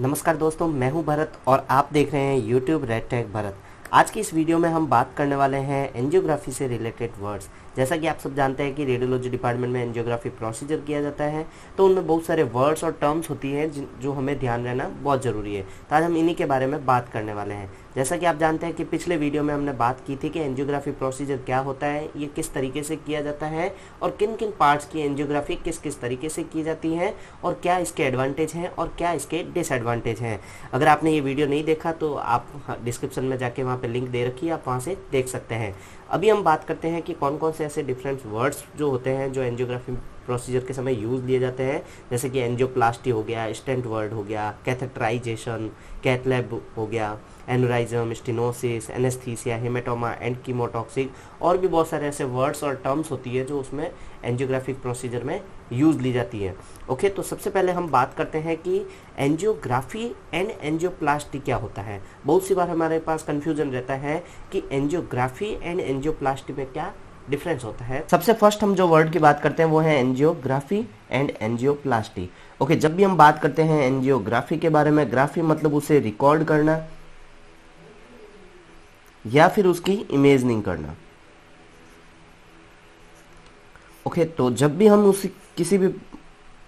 नमस्कार दोस्तों, मैं हूं भरत और आप देख रहे हैं यूट्यूब रेड टैग भरत। आज की इस वीडियो में हम बात करने वाले हैं एंजियोग्राफी से रिलेटेड वर्ड्स। जैसा कि आप सब जानते हैं कि रेडियोलॉजी डिपार्टमेंट में एंजियोग्राफी प्रोसीजर किया जाता है, तो उनमें बहुत सारे वर्ड्स और टर्म्स होती हैं जो हमें ध्यान रहना बहुत ज़रूरी है। तो आज हम इन्हीं के बारे में बात करने वाले हैं। जैसा कि आप जानते हैं कि पिछले वीडियो में हमने बात की थी कि एंजियोग्राफी प्रोसीजर क्या होता है, ये किस तरीके से किया जाता है और किन किन पार्ट्स की एंजियोग्राफी किस किस तरीके से की जाती है और क्या इसके एडवांटेज हैं और क्या इसके डिसएडवांटेज हैं। अगर आपने ये वीडियो नहीं देखा तो आप डिस्क्रिप्शन में जाके वहाँ पे लिंक दे रखी है, आप वहाँ से देख सकते हैं। अभी हम बात करते हैं कि कौन कौन से ऐसे डिफरेंट वर्ड्स जो होते हैं जो एंजियोग्राफी प्रोसीजर के समय यूज़ लिए जाते हैं। जैसे कि एंजियोप्लास्टी हो गया, स्टेंट वर्ड हो गया, कैथेटराइजेशन, कैथलैब हो गया, एनुराइजम, स्टेनोसिस, एनेस्थीसिया, हेमेटोमा एंड कीमोटॉक्सिक, और भी बहुत सारे ऐसे वर्ड्स और टर्म्स होती है जो उसमें एंजियोग्राफिक प्रोसीजर में यूज़ ली जाती है। ओके, तो सबसे पहले हम बात करते हैं कि एंजियोग्राफी एंड एंजियोप्लास्टी क्या होता है। बहुत सी बार हमारे पास कंफ्यूजन रहता है कि एंजियोग्राफी एंड एंजियोप्लास्टी में क्या डिफरेंस होता है। सबसे फर्स्ट हम जो वर्ड की बात करते हैं वो है एंजियोग्राफी एंड एंजियोप्लास्टी। ओके, जब भी हम बात करते हैं एंजियोग्राफी के बारे में, ग्राफी मतलब उसे रिकॉर्ड करना या फिर उसकी इमेजिंग करना। ओके, तो जब भी हम उस किसी भी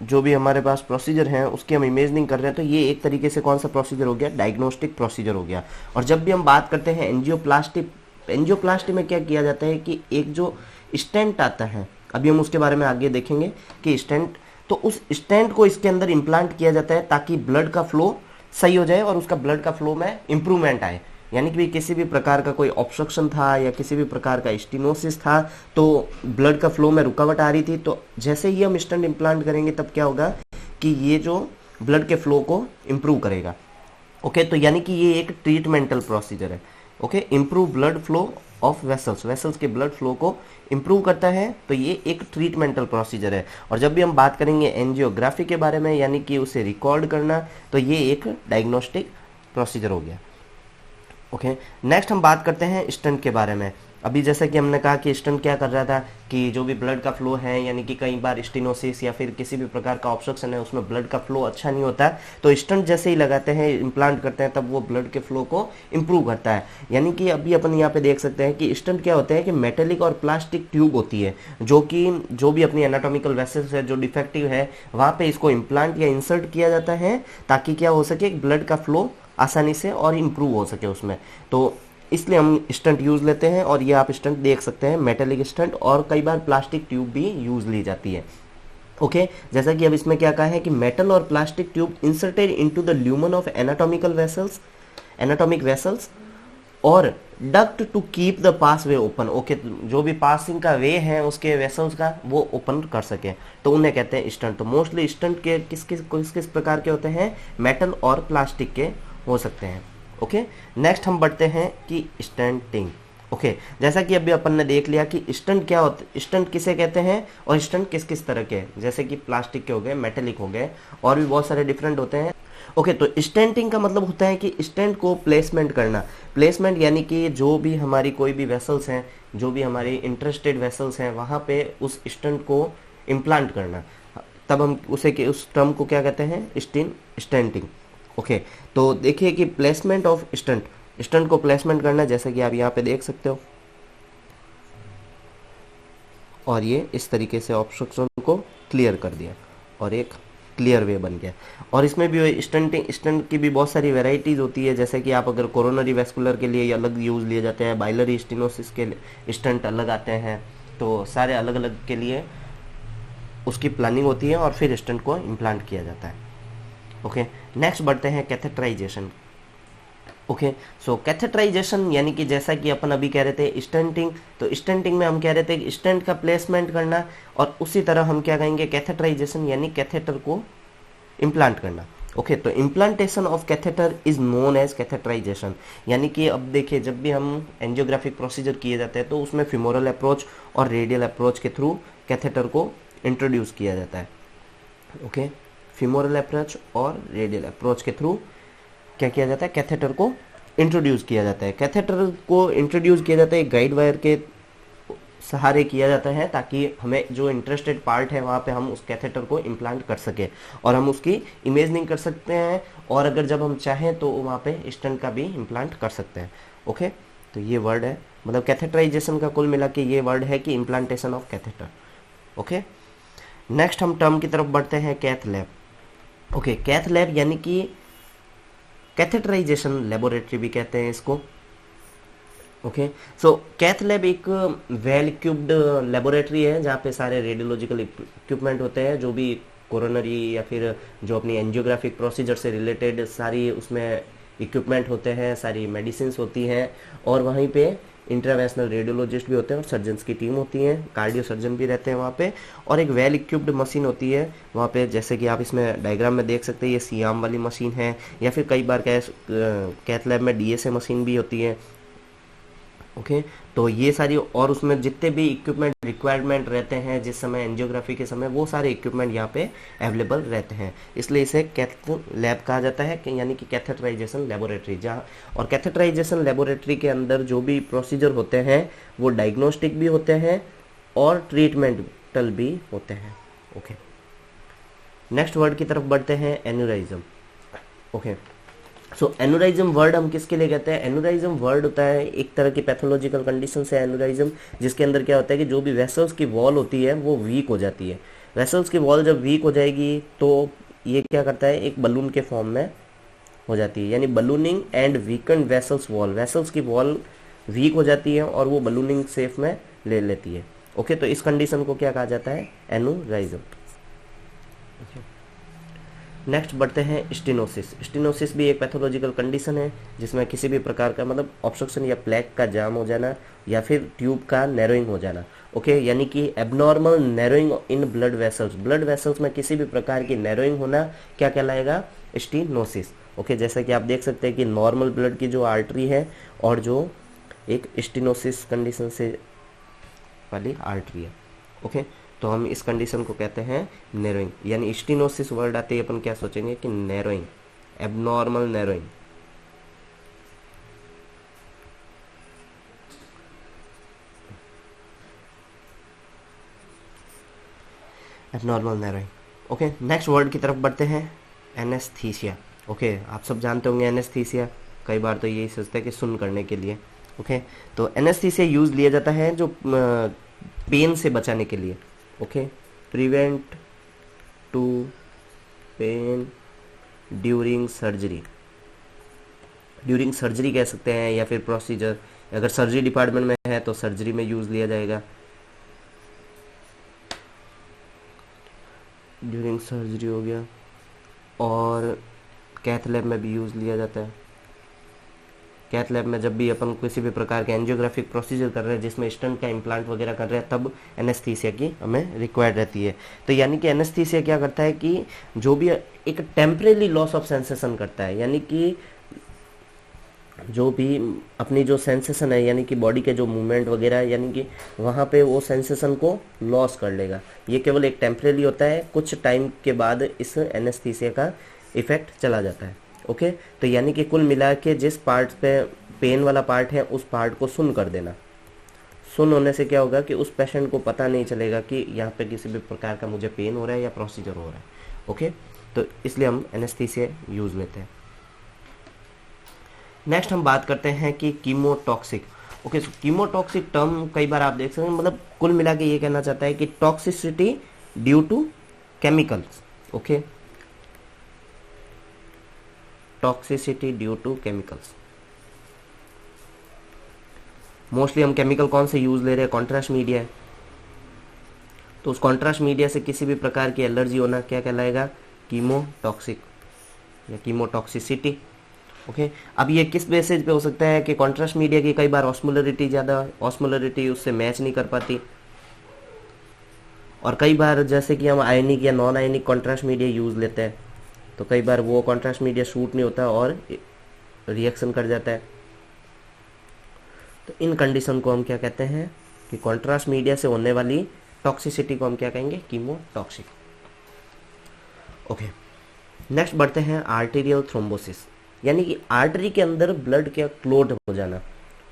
जो भी हमारे पास प्रोसीजर है उसकी हम इमेजिंग कर रहे हैं तो ये एक तरीके से कौन सा प्रोसीजर हो गया, डायग्नोस्टिक प्रोसीजर हो गया। और जब भी हम बात करते हैं एंजियोप्लास्टी, एंजियोप्लास्टी में क्या किया जाता है कि एक जो स्टेंट आता है, अभी हम उसके बारे में आगे देखेंगे कि स्टेंट, तो उस स्टेंट को इसके अंदर इम्प्लांट किया जाता है ताकि ब्लड का फ्लो सही हो जाए और उसका ब्लड का फ्लो में इम्प्रूवमेंट आए। यानी कि किसी भी प्रकार का कोई ऑब्स्ट्रक्शन था या किसी भी प्रकार का स्टेनोसिस था तो ब्लड का फ्लो में रुकावट आ रही थी, तो जैसे ही हम स्टेंट इम्प्लांट करेंगे तब क्या होगा कि ये जो ब्लड के फ्लो को इम्प्रूव करेगा। ओके, तो यानी कि ये एक ट्रीटमेंटल प्रोसीजर है। Okay, improve blood flow of vessels, vessels के ब्लड फ्लो को इम्प्रूव करता है, तो ये एक ट्रीटमेंटल प्रोसीजर है। और जब भी हम बात करेंगे एंजियोग्राफी के बारे में यानी कि उसे रिकॉर्ड करना, तो ये एक डायग्नोस्टिक प्रोसीजर हो गया। ओके, नेक्स्ट हम बात करते हैं स्टंट के बारे में। अभी जैसे कि हमने कहा कि स्टंट क्या कर रहा था कि जो भी ब्लड का फ्लो है, यानी कि कई बार स्टेनोसिस या फिर किसी भी प्रकार का ऑब्स्ट्रक्शन है उसमें ब्लड का फ्लो अच्छा नहीं होता है, तो स्टंट जैसे ही लगाते हैं, इम्प्लांट करते हैं, तब वो ब्लड के फ्लो को इम्प्रूव करता है। यानी कि अभी अपन यहाँ पे देख सकते हैं कि स्टंट क्या होता है कि मेटेलिक और प्लास्टिक ट्यूब होती है जो भी अपनी एनाटॉमिकल वेसल्स है जो डिफेक्टिव है वहाँ पे इसको इम्प्लांट या इंसर्ट किया जाता है ताकि क्या हो सके, ब्लड का फ्लो आसानी से और इम्प्रूव हो सके उसमें। तो इसलिए हम स्टंट यूज़ लेते हैं और ये आप स्टंट देख सकते हैं, मेटेलिक स्टंट, और कई बार प्लास्टिक ट्यूब भी यूज़ ली जाती है। ओके, जैसा कि अब इसमें क्या कहा है कि मेटल और plastic tube inserted into the lumen of anatomical vessels, anatomic vessels, और duct to keep the passageway open. Okay, जो भी पासिंग का वे है उसके वेसल्स का वो ओपन कर सके, तो उन्हें कहते हैं स्टंट। तो मोस्टली स्टंट के किस किस प्रकार के होते हैं, मेटल और प्लास्टिक के हो सकते हैं। ओके, नेक्स्ट हम बढ़ते हैं कि स्टंटिंग। ओके, जैसा कि अभी अपन ने देख लिया कि स्टंट क्या होता, स्टंट किसे कहते हैं और स्टंट किस किस तरह के, जैसे कि प्लास्टिक के हो गए, मेटेलिक हो गए, और भी बहुत सारे डिफरेंट होते हैं। ओके, तो स्टेंटिंग का मतलब होता है कि स्टेंट को प्लेसमेंट करना। प्लेसमेंट यानी कि जो भी हमारी कोई भी वेसल्स हैं, जो भी हमारी इंटरेस्टेड वेसल्स हैं, वहाँ पे उस स्टेंट को इम्प्लांट करना, तब हम उस टर्म को क्या कहते हैं, स्टेंटिंग। ओके, तो देखिए कि प्लेसमेंट ऑफ स्टंट, स्टंट को प्लेसमेंट करना, जैसे कि आप यहाँ पे देख सकते हो, और ये इस तरीके से ऑब्स्ट्रक्शन को क्लियर कर दिया और एक क्लियर वे बन गया। और इसमें भी स्टंट की भी बहुत सारी वेराइटीज़ होती है, जैसे कि आप अगर कोरोनरी वेस्कुलर के लिए अलग यूज़ लिए जाते हैं, बाइलरी स्टेनोसिस के स्टंट अलग आते हैं, तो सारे अलग अलग के लिए उसकी प्लानिंग होती है और फिर स्टंट को इम्प्लांट किया जाता है। ओके, नेक्स्ट बढ़ते हैं कैथेटराइजेशन। ओके, सो कैथेटराइजेशन यानी कि जैसा कि अपन अभी कह रहे थे स्टेंटिंग, तो स्टेंटिंग में हम कह रहे थे कि स्टेंट का प्लेसमेंट करना, और उसी तरह हम क्या कहेंगे, कैथेटराइजेशन यानी कैथेटर को इम्प्लांट करना। ओके, तो implantation of catheter is known as catheterisation. यानी कि अब देखिए, जब भी हम एंजियोग्राफिक प्रोसीजर किए जाते हैं तो उसमें फिमोरल अप्रोच और रेडियल अप्रोच के थ्रू कैथेटर को इंट्रोड्यूस किया जाता है। ओके, फिमोरल अप्रोच और रेडियल अप्रोच के थ्रू क्या किया जाता है, कैथेटर को इंट्रोड्यूस किया जाता है। कैथेटर को इंट्रोड्यूस किया जाता है गाइड वायर के सहारे किया जाता है ताकि हमें जो इंटरेस्टेड पार्ट है वहाँ पे हम उस कैथेटर को इम्प्लांट कर सके और हम उसकी इमेजिंग कर सकते हैं, और अगर जब हम चाहें तो वहाँ पे स्टेंट का भी इम्प्लांट कर सकते हैं। ओके, तो ये वर्ड है, मतलब कैथेटराइजेशन का कुल मिला के ये वर्ड है कि implantation of catheter. Okay, next हम टर्म की तरफ बढ़ते हैं, cath lab. Okay, cath lab यानी कि कैथेटराइजेशन लेबोरेटरी भी कहते हैं इसको। ओके, सो कैथ लैब एक वेल इक्विप्ड लेबोरेटरी है जहाँ पे सारे रेडियोलॉजिकल इक्विपमेंट होते हैं, जो भी कोरोनरी या फिर जो अपनी एंजियोग्राफिक प्रोसीजर से रिलेटेड सारी उसमें इक्विपमेंट होते हैं, सारी मेडिसिन होती हैं, और वहीं पे इंटरवेंशनल रेडियोलॉजिस्ट भी होते हैं और सर्जन्स की टीम होती है, कार्डियो सर्जन भी रहते हैं वहाँ पे, और एक वेल इक्विप्ड मशीन होती है वहाँ पे, जैसे कि आप इसमें डायग्राम में देख सकते हैं, ये सियाम वाली मशीन है, या फिर कई बार कैथ लैब में डीएसए मशीन भी होती है। ओके, तो ये सारी, और उसमें जितने भी इक्विपमेंट रिक्वायरमेंट रहते हैं जिस समय एंजियोग्राफी के समय, वो सारे इक्विपमेंट यहाँ पे अवेलेबल रहते हैं, इसलिए इसे कैथ लैब कहा जाता है, कि यानी कि कैथेटराइजेशन लेबोरेटरी। जहाँ और कैथेटराइजेशन लेबोरेटरी के अंदर जो भी प्रोसीजर होते हैं वो डायग्नोस्टिक भी होते हैं और ट्रीटमेंटल भी होते हैं। ओके, नेक्स्ट वर्ड की तरफ बढ़ते हैं, एन्यूराइज्म। ओके, सो एनुराइज्म वर्ड हम किसके लिए कहते हैं? एनुराइज्म वर्ड होता है एक तरह की पैथोलॉजिकल कंडीशन है एनुराइज्म, जिसके अंदर क्या होता है कि जो भी वेसल्स की वॉल होती है वो वीक हो जाती है। वेसल्स की वॉल जब वीक हो जाएगी तो ये क्या करता है, एक बलून के फॉर्म में हो जाती है, यानी ballooning and weekend vessels wall, vessels की वॉल वीक हो जाती है और वो बलूनिंग शेप में ले लेती है। ओके, तो इस कंडीशन को क्या कहा जाता है? एनुराइज्म। नेक्स्ट बढ़ते हैं स्टेनोसिस। स्टेनोसिस भी एक पैथोलॉजिकल कंडीशन है जिसमें किसी भी प्रकार का मतलब ऑब्स्ट्रक्शन या प्लेग का जाम हो जाना या फिर ट्यूब का नैरोइंग हो जाना। ओके, यानी कि abnormal narrowing in blood vessels, blood vessels में किसी भी प्रकार की नैरोइंग होना क्या कहलाएगा? स्टेनोसिस। ओके, जैसा कि आप देख सकते हैं कि नॉर्मल ब्लड की जो आर्टरी है और जो एक स्टेनोसिस कंडीशन से वाली आर्टरी है। ओके, तो हम इस कंडीशन को कहते हैं नैरोइंग, यानी स्टेनोसिस वर्ड आते ही अपन क्या सोचेंगे कि narrowing, abnormal narrowing. Abnormal narrowing. Okay, next word की तरफ बढ़ते हैं, एनेस्थीसिया। ओके, आप सब जानते होंगे एनेस्थीसिया, कई बार तो यही सोचते हैं कि सुन करने के लिए। ओके, तो एनेस्थीसिया यूज लिया जाता है जो पेन से बचाने के लिए। Okay, prevent to pain during surgery, during surgery कह सकते हैं या फिर प्रोसीजर, अगर सर्जरी डिपार्टमेंट में है तो सर्जरी में यूज लिया जाएगा, ड्यूरिंग सर्जरी हो गया, और कैथ लैब में भी यूज लिया जाता है। कैथ लैब में जब भी अपन किसी भी प्रकार के एंजियोग्राफिक प्रोसीजर कर रहे हैं जिसमें स्टंट का इम्प्लांट वगैरह कर रहे हैं तब एनेस्थीसिया की हमें रिक्वायर्ड रहती है। तो यानी कि एनेस्थीसिया क्या करता है कि जो भी एक टेम्परेरी लॉस ऑफ सेंसेशन करता है, यानी कि जो भी अपनी जो सेंसेशन है यानी कि बॉडी के जो मूवमेंट वगैरह यानी कि वहाँ पे वो सेंसेशन को लॉस कर लेगा। ये केवल एक टेम्परेरी होता है, कुछ टाइम के बाद इस एनेस्थीसिया का इफेक्ट चला जाता है। ओके, तो यानी कि कुल मिला के जिस पार्ट पे पेन वाला पार्ट है उस पार्ट को सुन कर देना। सुन होने से क्या होगा कि उस पेशेंट को पता नहीं चलेगा कि यहाँ पे किसी भी प्रकार का मुझे पेन हो रहा है या प्रोसीजर हो रहा है। ओके, तो इसलिए हम एनेस्थीसिया यूज लेते हैं। नेक्स्ट हम बात करते हैं कि कीमोटॉक्सिक। ओके, सो कीमोटॉक्सिक टर्म कई बार आप देख सकते हैं, मतलब कुल मिला के ये कहना चाहता है कि toxicity due to chemicals. Okay, toxicity due to chemicals. Mostly हम केमिकल कौन से यूज ले रहे हैं? कॉन्ट्रास्ट मीडिया है, तो उस कॉन्ट्रास्ट मीडिया से किसी भी प्रकार की एलर्जी होना क्या कहलाएगा? कीमोटॉक्सिक या कीमोटॉक्सिसिटी। ओके, अब ये किस बेसिस पे हो सकता है कि कॉन्ट्रास्ट मीडिया की कई बार ऑस्मोलरिटी ज़्यादा, ऑस्मोलरिटी उससे मैच नहीं कर पाती, और कई बार जैसे कि हम आयनिक या non ionic contrast media use लेते हैं तो कई बार वो कॉन्ट्रास्ट मीडिया शूट नहीं होता और रिएक्शन कर जाता है। तो इन कंडीशन को हम क्या कहते हैं कि कॉन्ट्रास्ट मीडिया से होने वाली टॉक्सिसिटी को हम क्या कहेंगे? कीमोटॉक्सिक। ओके, नेक्स्ट बढ़ते हैं आर्टेरियल थ्रोम्बोसिस, यानी कि आर्टरी के अंदर ब्लड क्या क्लोट हो जाना।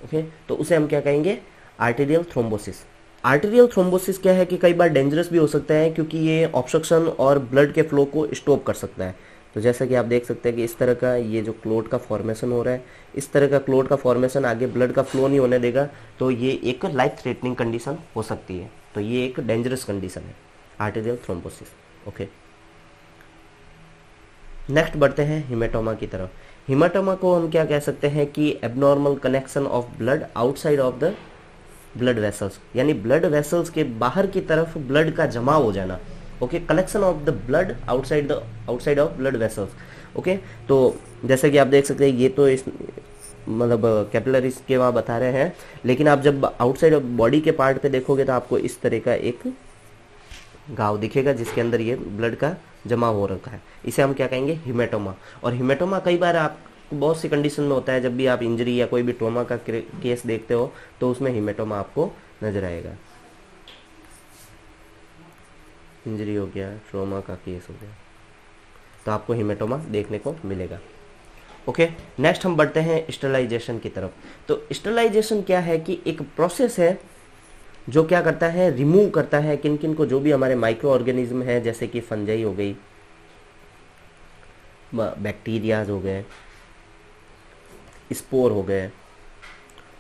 ओके, तो उसे हम क्या कहेंगे? Arterial thrombosis. आर्टेरियल थ्रोम्बोसिस क्या है कि कई बार डेंजरस भी हो सकता है, क्योंकि ये ऑब्स्ट्रक्शन और ब्लड के फ्लो को स्टॉप कर सकता है। तो जैसा कि आप देख सकते हैं कि इस तरह का ये जो क्लोट का फॉर्मेशन हो रहा है, इस तरह का क्लोट का फॉर्मेशन आगे ब्लड का फ्लो नहीं होने देगा, तो ये एक लाइफ थ्रेटनिंग कंडीशन हो सकती है। तो ये एक डेंजरस कंडीशन है, आर्टेरियल थ्रोम्बोसिस। ओके, नेक्स्ट बढ़ते हैं हिमेटोमा की तरफ। हिमेटोमा को हम क्या कह सकते हैं कि abnormal connection of blood outside of the blood vessels, यानी ब्लड वेसल्स के बाहर की तरफ ब्लड का जमा हो जाना। Okay, collection of the blood outside of blood vessels. Okay, तो जैसे कि आप देख सकते हैं, ये तो इस मतलब कैपिलरीज के वहाँ बता रहे हैं, लेकिन आप जब आउटसाइड ऑफ बॉडी के पार्ट पे देखोगे तो आपको इस तरह का एक घाव दिखेगा जिसके अंदर ये ब्लड का जमा हो रखा है। इसे हम क्या कहेंगे, हिमेटोमा। और हिमेटोमा कई बार आप बहुत सी कंडीशन में होता है, जब भी आप इंजरी या कोई भी ट्रॉमा का केस देखते हो तो उसमें हिमेटोमा आपको नजर आएगा। इंजरी हो गया, ट्रॉमा का केस हो गया, तो आपको हिमेटोमा देखने को मिलेगा। ओके, नेक्स्ट हम बढ़ते हैं स्टरलाइजेशन की तरफ। तो स्टरलाइजेशन क्या है कि एक प्रोसेस है जो क्या करता है, रिमूव करता है किन किन को, जो भी हमारे माइक्रो ऑर्गेनिज्म है, जैसे कि फंजाई हो गई, बैक्टीरियाज हो गए, स्पोर हो गए,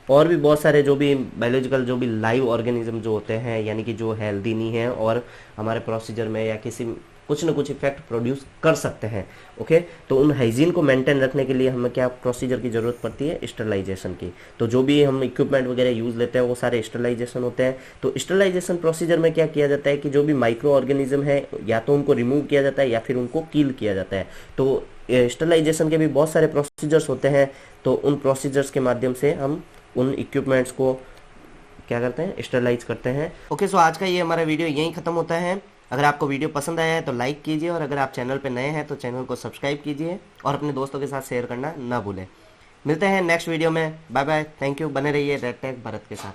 और भी बहुत सारे जो भी बायोलॉजिकल जो भी लाइव ऑर्गेनिज्म जो होते हैं, यानी कि जो हेल्दी नहीं है और हमारे प्रोसीजर में या किसी कुछ न कुछ इफेक्ट प्रोड्यूस कर सकते हैं। ओके, तो उन हाइजीन को मेंटेन रखने के लिए हमें क्या प्रोसीजर की ज़रूरत पड़ती है, स्टरलाइजेशन की। तो जो भी हम इक्विपमेंट वगैरह यूज़ लेते हैं वो सारे स्टरलाइजेशन होते हैं। तो स्टरलाइजेशन प्रोसीजर में क्या किया जाता है कि जो भी माइक्रो ऑर्गेनिज्म है, या तो उनको रिमूव किया जाता है या फिर उनको किल किया जाता है। तो स्टरलाइजेशन के भी बहुत सारे प्रोसीजर्स होते हैं, तो उन प्रोसीजर्स के माध्यम से हम उन इक्विपमेंट्स को क्या करते हैं, स्टरलाइज करते हैं। ओके, सो आज का ये हमारा वीडियो यहीं ख़त्म होता है। अगर आपको वीडियो पसंद आया है तो लाइक कीजिए, और अगर आप चैनल पर नए हैं तो चैनल को सब्सक्राइब कीजिए और अपने दोस्तों के साथ शेयर करना ना भूलें। मिलते हैं नेक्स्ट वीडियो में। Bye bye, thank you. बने रहिए रेड टैग भारत के साथ।